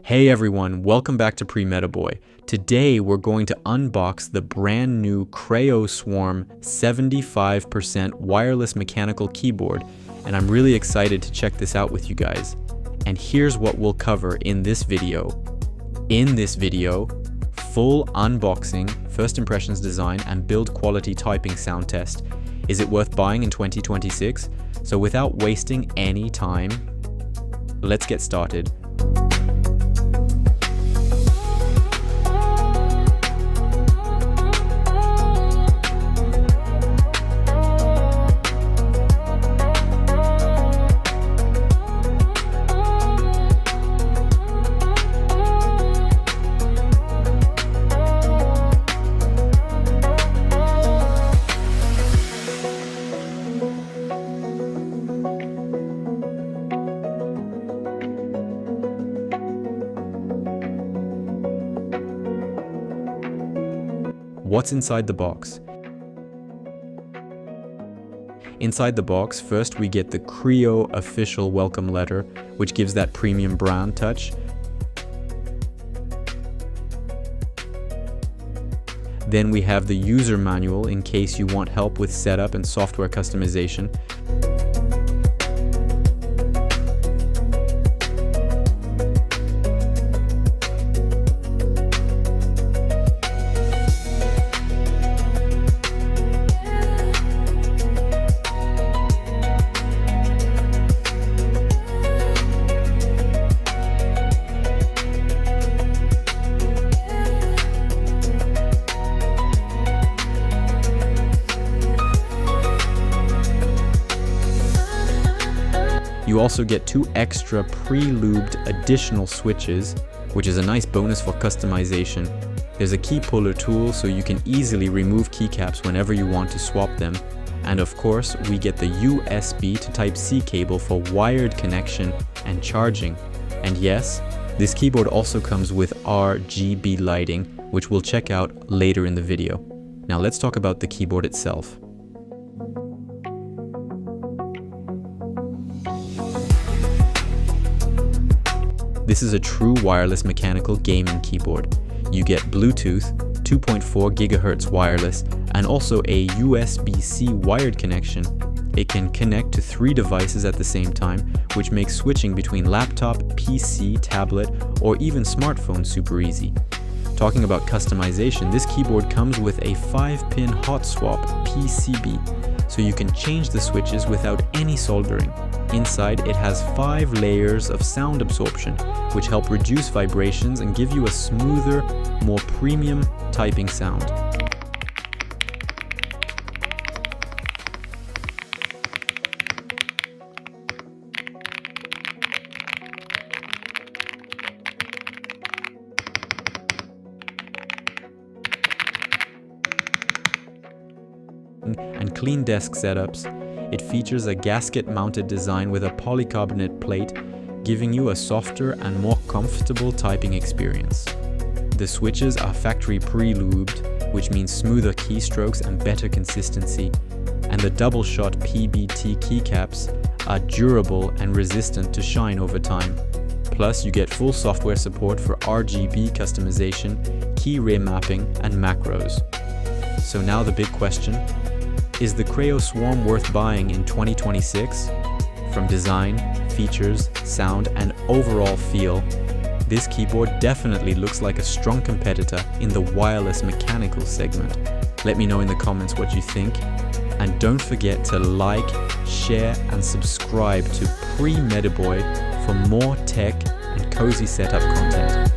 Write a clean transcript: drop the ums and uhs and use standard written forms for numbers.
Hey everyone, welcome back to Premediboy. Today we're going to unbox the brand new Kreo Swarm 75% wireless mechanical keyboard, and I'm really excited to check this out with you guys. And here's what we'll cover in this video. In this video, full unboxing, first impressions design, and build quality typing sound test. Is it worth buying in 2026? So without wasting any time, let's get started. What's inside the box? Inside the box, first we get the Kreo official welcome letter, which gives that premium brand touch. Then we have the user manual in case you want help with setup and software customization. You also get 2 extra pre-lubed additional switches, which is a nice bonus for customization. There's a key puller tool so you can easily remove keycaps whenever you want to swap them. And of course, we get the USB to Type-C cable for wired connection and charging. And yes, this keyboard also comes with RGB lighting, which we'll check out later in the video. Now let's talk about the keyboard itself. This is a true wireless mechanical gaming keyboard. You get Bluetooth, 2.4 GHz wireless, and also a USB-C wired connection. It can connect to 3 devices at the same time, which makes switching between laptop, PC, tablet, or even smartphone super easy. Talking about customization, this keyboard comes with a 5-pin Hot Swap PCB, so you can change the switches without any soldering. Inside, it has 5 layers of sound absorption, which help reduce vibrations and give you a smoother, more premium typing sound. And clean desk setups. It features a gasket-mounted design with a polycarbonate plate, giving you a softer and more comfortable typing experience. The switches are factory pre-lubed, which means smoother keystrokes and better consistency. And the double-shot PBT keycaps are durable and resistant to shine over time. Plus, you get full software support for RGB customization, key remapping, and macros. So now the big question: is the Kreo Swarm worth buying in 2026? From design, features, sound, and overall feel, this keyboard definitely looks like a strong competitor in the wireless mechanical segment. Let me know in the comments what you think, and don't forget to like, share, and subscribe to Premediboy for more tech and cozy setup content.